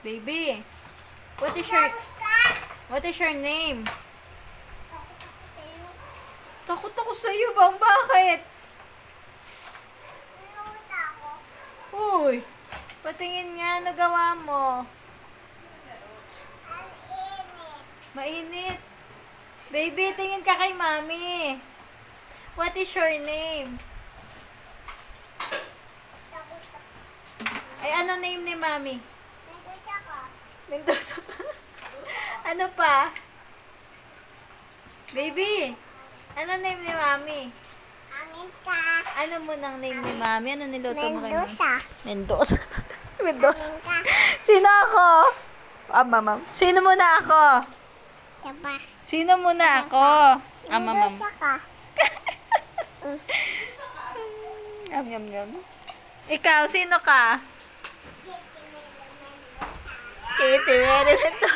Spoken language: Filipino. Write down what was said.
Baby, what is your name? Takot ako sa'yo, Bang. Bakit? Uy, patingin nga, nagawa mo. Mainit. Baby, tingin ka kay Mami. What is your name? Ay, ano name ni Mami? Mendoza pa. Ano pa? Baby, ano name ni Mami? Ano mo nang name ni Mami? Ano niluto mo kay Mami? Mendoza. Mendoza. Sino ako? Ma'am. Sino muna ako? Sino muna ako? Ma'am. Yum. Ikaw, sino ka? Kitty, very Mendoza.